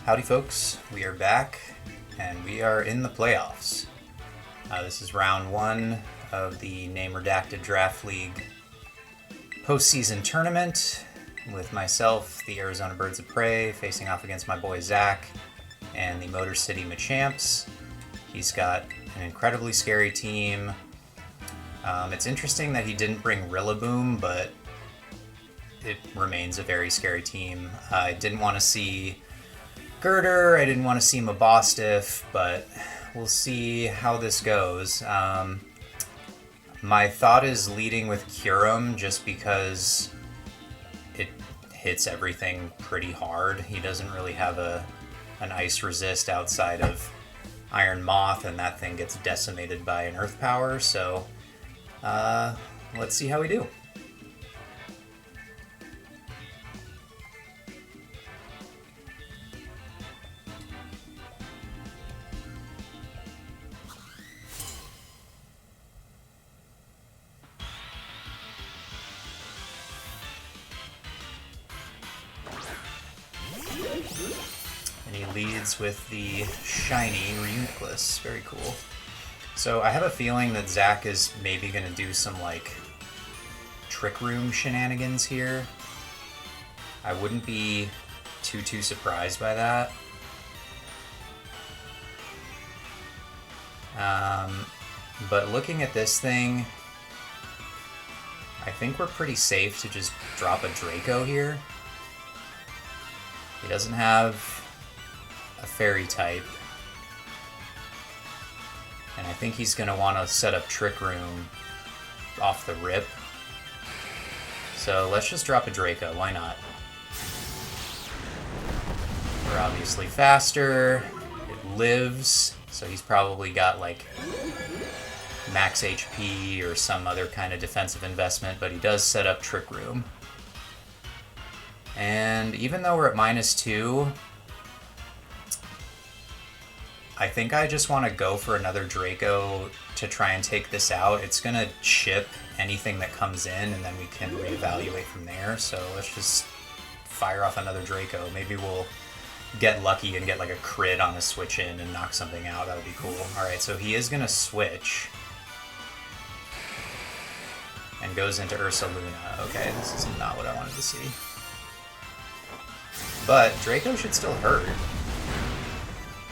Howdy folks, we are back and we are in the playoffs. This is round one of the Name Redacted Draft League Postseason Tournament with myself, the Arizona Birds of Prey, facing off against my boy Zach and the Motor City Machamps. He's got an incredibly scary team. It's interesting that he didn't bring Rillaboom, but it remains a very scary team. I didn't want to see Girder, I didn't want to see Mabostiff, but we'll see how this goes. My thought is leading with Kyurem just because it hits everything pretty hard. He doesn't really have an ice resist outside of Iron Moth, and that thing gets decimated by an Earth Power, so let's see how we do. And he leads with the shiny Reuniclus. Very cool. So I have a feeling that Zach is maybe going to do some like Trick Room shenanigans here. I wouldn't be too surprised by that. But looking at this thing, I think we're pretty safe to just drop a Draco here. He doesn't have a fairy type. And I think he's going to want to set up Trick Room off the rip. So let's just drop a Draco, why not? We're obviously faster. It lives, so he's probably got like max HP or some other kind of defensive investment, but he does set up Trick Room. And even though we're at -2, I think I just want to go for another Draco to try and take this out. It's going to chip anything that comes in, and then we can reevaluate from there. So let's just fire off another Draco. Maybe we'll get lucky and get like a crit on a switch in and knock something out. That would be cool. Alright, so he is going to switch. And goes into Ursaluna. Okay, this is not what I wanted to see. But Draco should still hurt.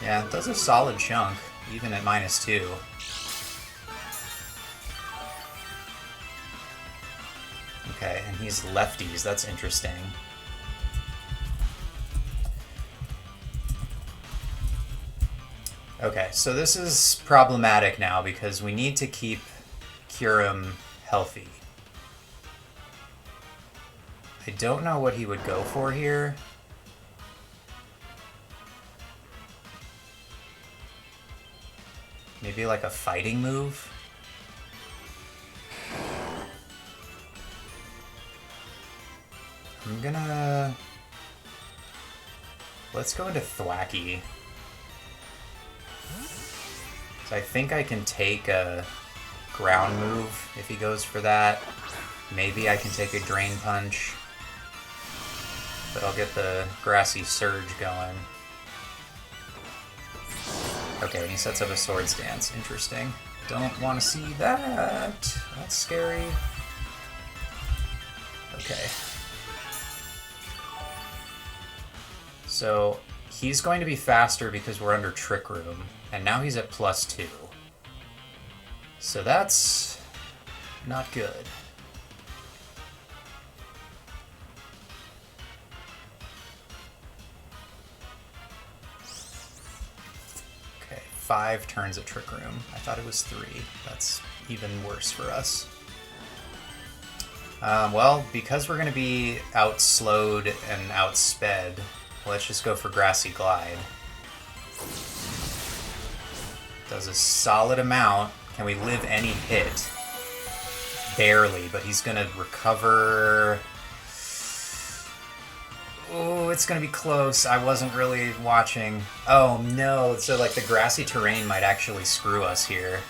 Yeah, it does a solid chunk, even at -2. Okay, and he's lefties, that's interesting. Okay, so this is problematic now because we need to keep Kyurem healthy. I don't know what he would go for here. Maybe like a fighting move? I'm gonna... Let's go into Thwacky. So I think I can take a ground move if he goes for that. Maybe I can take a Drain Punch. But I'll get the Grassy Surge going. Okay, and he sets up a Swords Dance. Interesting. Don't want to see that. That's scary. Okay. So he's going to be faster because we're under Trick Room, and now he's at +2. So that's not good. Okay, 5 turns at Trick Room. I thought it was 3. That's even worse for us. Well, because we're going to be outslowed and outsped, let's just go for Grassy Glide. Does a solid amount. Can we live any hit? Barely, but he's going to recover. Oh, it's going to be close. I wasn't really watching. Oh, no. So, like, the grassy terrain might actually screw us here.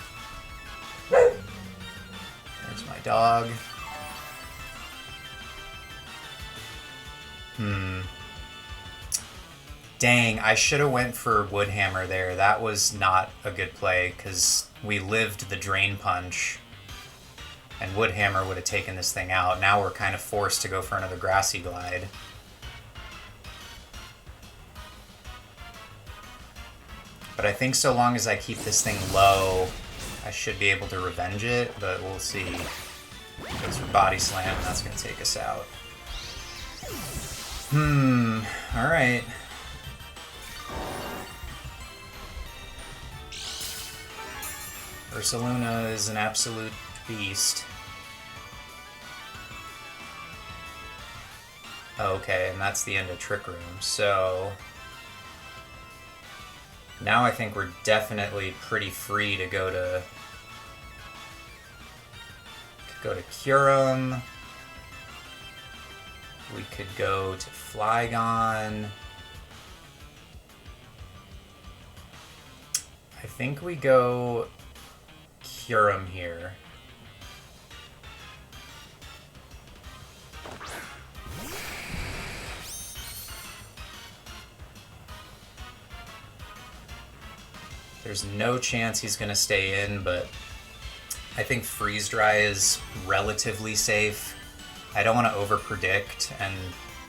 There's my dog. Dang, I should have went for Woodhammer there. That was not a good play because we lived the Drain Punch and Woodhammer would have taken this thing out. Now we're kind of forced to go for another Grassy Glide. But I think so long as I keep this thing low, I should be able to revenge it, but we'll see. Goes for Body Slam, and that's going to take us out. Alright. Ursaluna is an absolute beast. Okay, and that's the end of Trick Room, so... Now I think we're definitely pretty free to go to... Kyurem. We could go to Flygon. I think we go Kyurem here. There's no chance he's going to stay in, but I think Freeze Dry is relatively safe. I don't want to over-predict and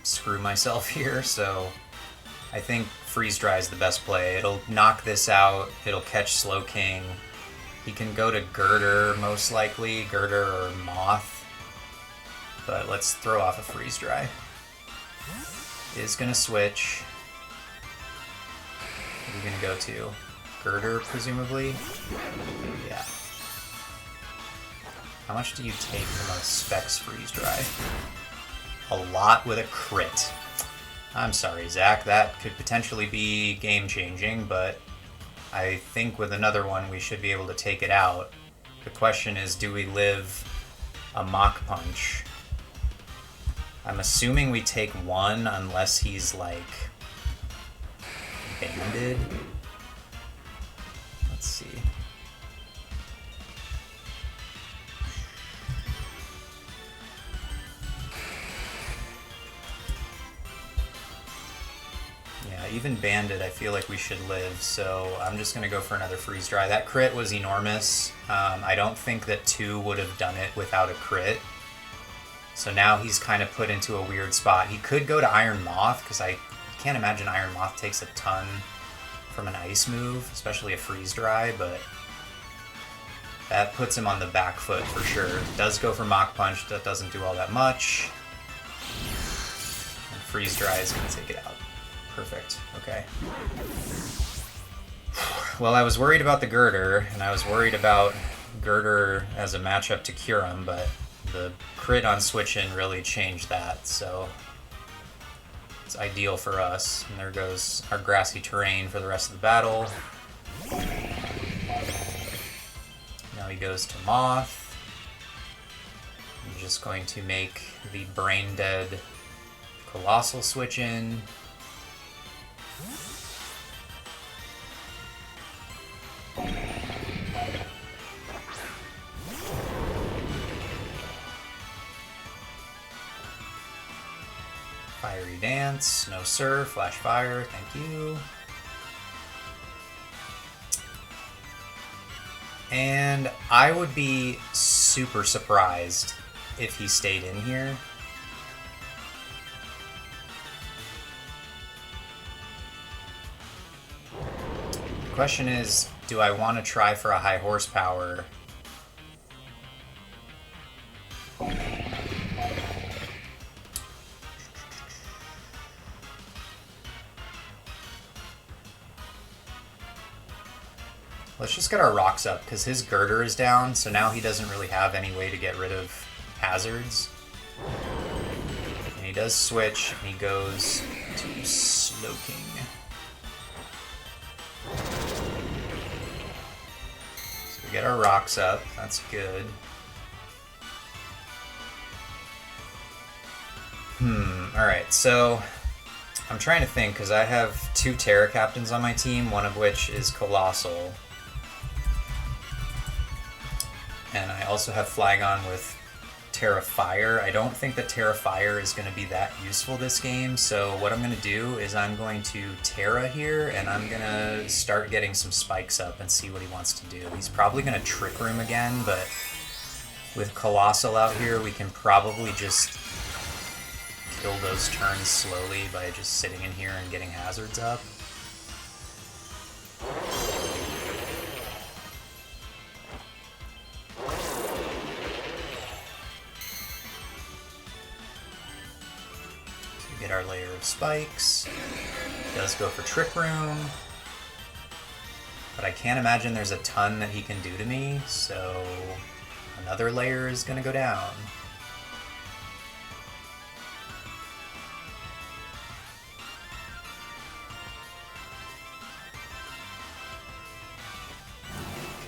screw myself here, so I think Freeze Dry is the best play. It'll knock this out, it'll catch Slowking. He can go to Girder, most likely, Girder or Moth. But let's throw off a Freeze Dry. Is going to switch. What are we going to go to? Girder, presumably? Yeah. How much do you take from a Specs Freeze Dry? A lot with a crit. I'm sorry, Zach. That could potentially be game-changing, but I think with another one we should be able to take it out. The question is, do we live a Mach Punch? I'm assuming we take one unless he's, like, banded. Let's see. Yeah, even banded, I feel like we should live, so I'm just going to go for another Freeze Dry. That crit was enormous. I don't think that 2 would have done it without a crit. So now he's kind of put into a weird spot. He could go to Iron Moth, because I can't imagine Iron Moth takes a ton from an ice move, especially a Freeze Dry, but that puts him on the back foot for sure. Does go for Mach Punch, that doesn't do all that much. And Freeze Dry is going to take it out. Perfect, okay. Well, I was worried about the Girder, and I was worried about Girder as a matchup to Kyurem, but the crit on switch-in really changed that, so it's ideal for us. And there goes our grassy terrain for the rest of the battle. Now he goes to Moth. I'm just going to make the Brain Dead Colossal switch-in. Fiery Dance, no sir, Flash Fire, thank you. And I would be super surprised if he stayed in here. The question is, do I want to try for a high horsepower? Let's just get our rocks up, because his Girder is down, so now he doesn't really have any way to get rid of hazards. And he does switch, and he goes to Slowking. So we get our rocks up, that's good. Alright, so I'm trying to think, because I have 2 Terra Captains on my team, one of which is Colossal. And I also have Flygon with Terra Fire. I don't think that Terra Fire is going to be that useful this game, so what I'm going to do is I'm going to Terra here, and I'm going to start getting some spikes up and see what he wants to do. He's probably going to Trick Room again, but with Colossal out here, we can probably just kill those turns slowly by just sitting in here and getting hazards up. Get our layer of spikes. He does go for Trick Room. But I can't imagine there's a ton that he can do to me, so another layer is going to go down.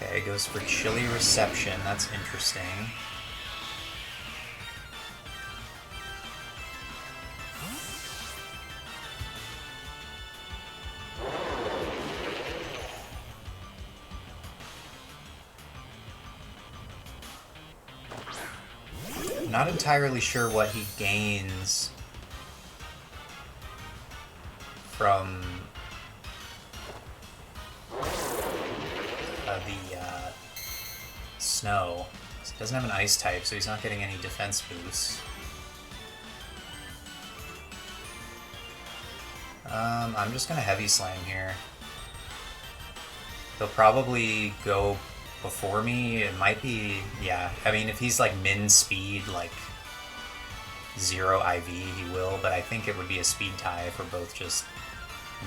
Okay, goes for Chilly Reception. That's interesting. Not entirely sure what he gains from the snow. He doesn't have an ice type, so he's not getting any defense boosts. I'm just gonna Heavy Slam here. He'll probably go before me. It might be, yeah, I mean, if he's like min speed, like 0 IV, he will, but I think it would be a speed tie if we're both just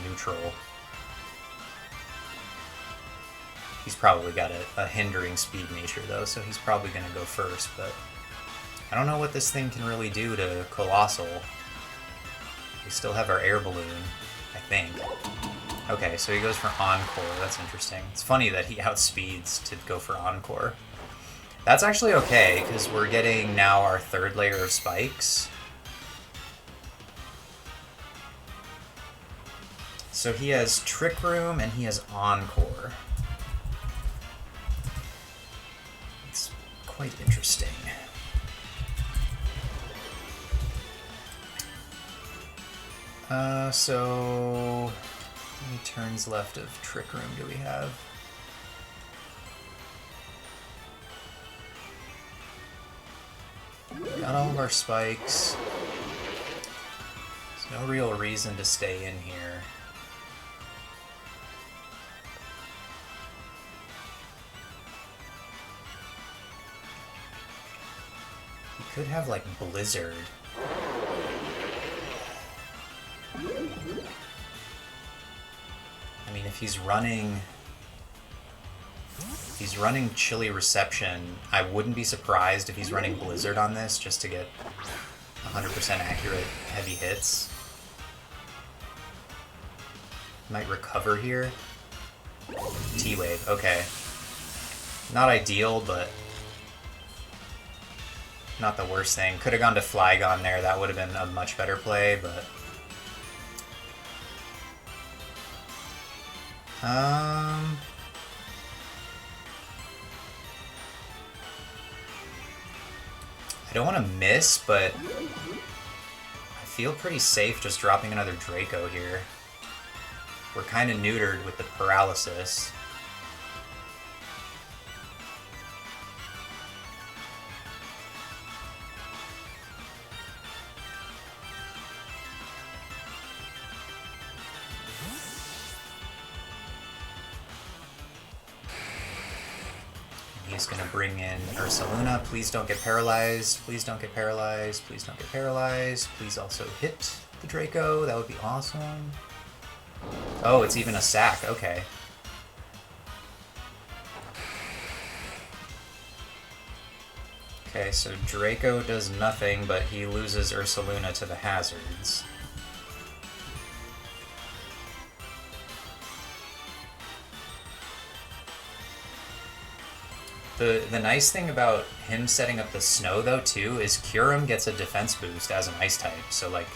neutral. He's probably got a hindering speed nature though, so he's probably going to go first, but I don't know what this thing can really do to Colossal. We still have our air balloon, I think. Okay, so he goes for Encore. That's interesting. It's funny that he outspeeds to go for Encore. That's actually okay, because we're getting now our third layer of spikes. So he has Trick Room and he has Encore. It's quite interesting. So how many turns left of Trick Room do we have? Got all of our spikes. There's no real reason to stay in here. He could have like Blizzard. I mean, if he's running Chilly Reception, I wouldn't be surprised if he's running Blizzard on this just to get 100% accurate heavy hits. Might recover here. T-Wave, okay. Not ideal, but not the worst thing. Could have gone to Flygon there, that would have been a much better play, but I don't want to miss, but I feel pretty safe just dropping another Draco here. We're kind of neutered with the paralysis. He's going to bring in Ursaluna. Please don't get paralyzed. Please don't get paralyzed. Please don't get paralyzed. Please also hit the Draco. That would be awesome. Oh, it's even a sack. Okay. Okay, so Draco does nothing, but he loses Ursaluna to the hazards. The nice thing about him setting up the snow, though, too, is Kyurem gets a defense boost as an ice type, so, like,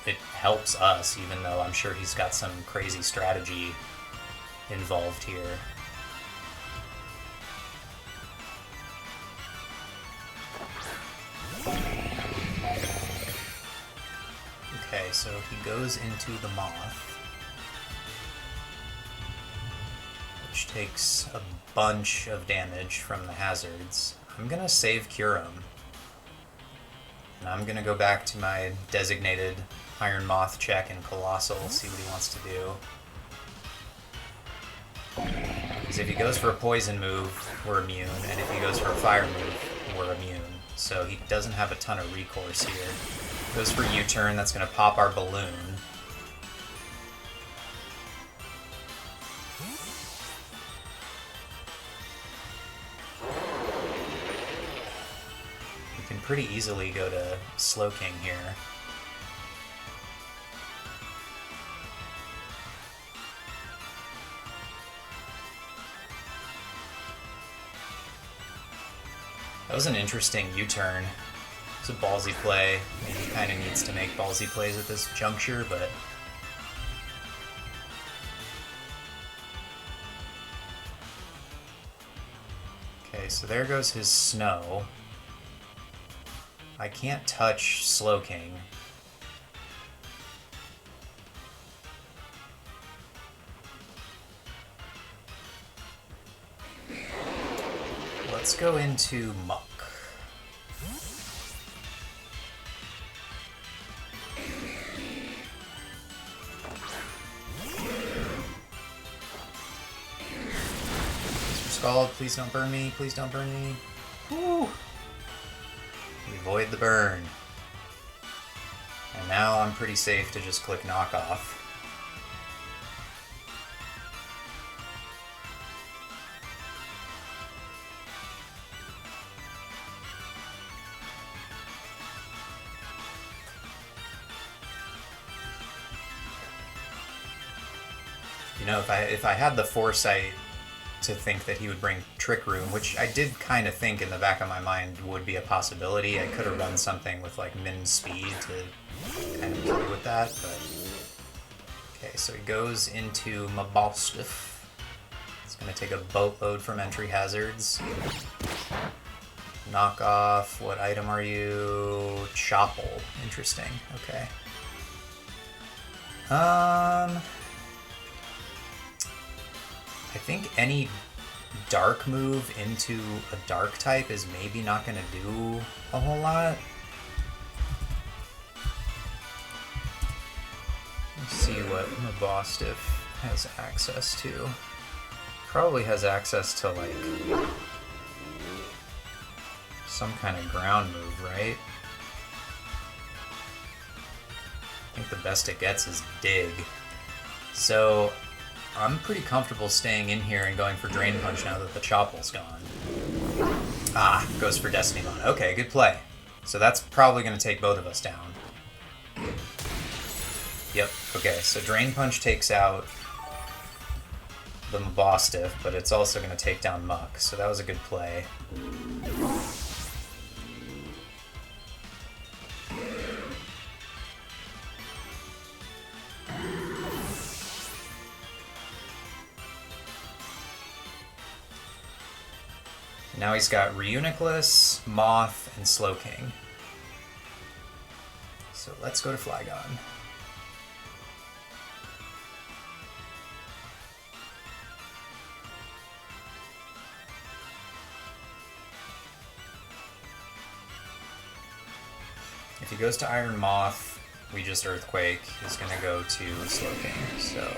it helps us, even though I'm sure he's got some crazy strategy involved here. so he goes into the Moth, which takes a bunch of damage from the hazards. I'm gonna save Cure him. And I'm gonna go back to my designated Iron Moth check and Colossal, see what he wants to do. Because if he goes for a poison move, we're immune, and if he goes for a fire move, we're immune. So he doesn't have a ton of recourse here. Goes for U-turn, that's gonna pop our balloon. We can pretty easily go to Slowking here. That was an interesting U-turn. It's a ballsy play. I mean, he kind of needs to make ballsy plays at this juncture, but... Okay, so there goes his Snow. I can't touch Slowking. Let's go into Muck. Mr. Scald, please don't burn me, please don't burn me. Woo! We avoid the burn. And now I'm pretty safe to just click Knock Off. You know, if I had the foresight to think that he would bring Trick Room, which I did kind of think in the back of my mind would be a possibility, I could have run something with like min speed to kind of play with that, but... Okay, so he goes into Mabostiff. It's going to take a boatload from entry hazards. Knock off, what item are you? Chopple. Interesting, okay. I think any dark move into a dark type is maybe not going to do a whole lot. Let's see what Mabostiff has access to. Probably has access to like some kind of ground move, right? I think the best it gets is Dig. So I'm pretty comfortable staying in here and going for Drain Punch now that the Chopple's gone. Ah, goes for Destiny Bond. Okay, good play. So that's probably going to take both of us down. Yep, okay, so Drain Punch takes out the Mabostiff, but it's also going to take down Muck, so that was a good play. Now he's got Reuniclus, Moth, and Slowking. So let's go to Flygon. If he goes to Iron Moth, we just Earthquake. He's going to go to Slowking, so...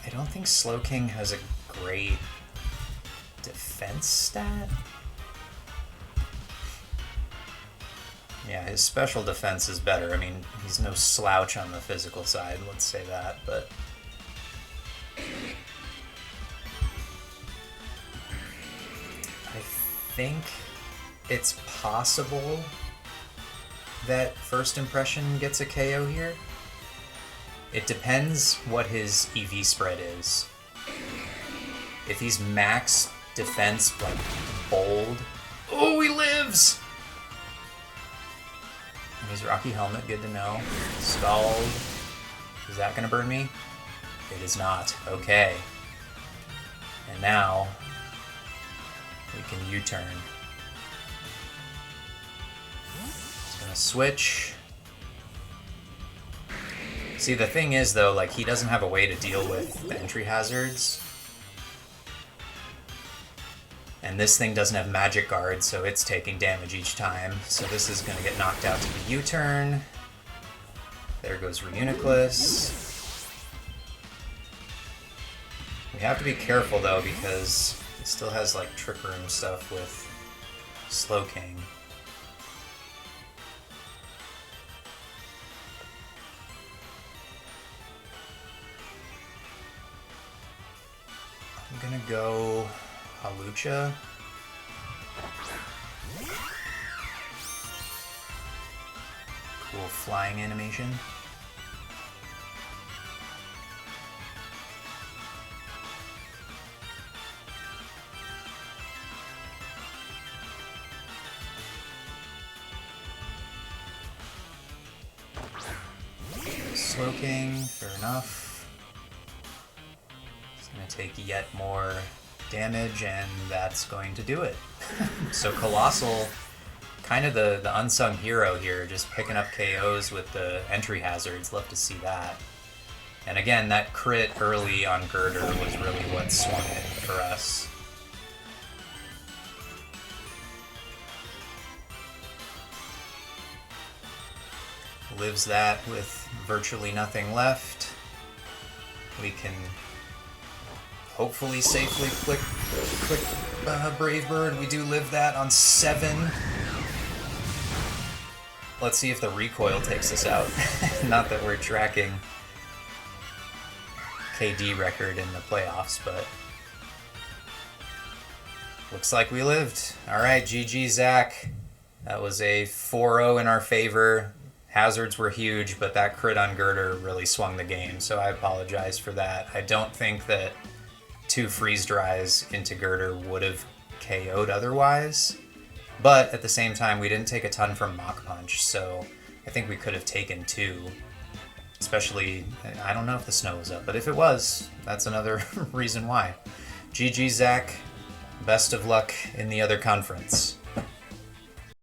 I don't think Slowking has a great defense stat. Yeah, his special defense is better. I mean, he's no slouch on the physical side, let's say that, but... I think it's possible that First Impression gets a KO here. It depends what his EV spread is. If he's max defense, like, bold... Oh, he lives! And he's Rocky Helmet, good to know. Scald. Is that gonna burn me? It is not. Okay. And now we can U-turn. It's gonna switch. See, the thing is though, like, he doesn't have a way to deal with the entry hazards. And this thing doesn't have magic guard, so it's taking damage each time. So this is gonna get knocked out to the U-turn. There goes Reuniclus. We have to be careful though, because it still has like Trick Room stuff with Slowking. I'm gonna go Halucha. Cool flying animation. Slowking, fair enough. It's going to take yet more damage, and that's going to do it. So Colossal, kind of the unsung hero here, just picking up KOs with the entry hazards. Love to see that. And again, that crit early on Girder was really what swung it for us. Lives that with virtually nothing left. We can hopefully safely click Brave Bird. We do live that on 7. Let's see if the recoil takes us out. Not that we're tracking KD record in the playoffs, but looks like we lived. Alright, GG Zach. That was a 4-0 in our favor. Hazards were huge, but that crit on Girder really swung the game, so I apologize for that. I don't think that 2 freeze dries into Girder would have KO'd otherwise, but at the same time, we didn't take a ton from Mach Punch, so I think we could have taken 2. Especially, I don't know if the snow was up, but if it was, that's another reason why. GG Zach, best of luck in the other conference.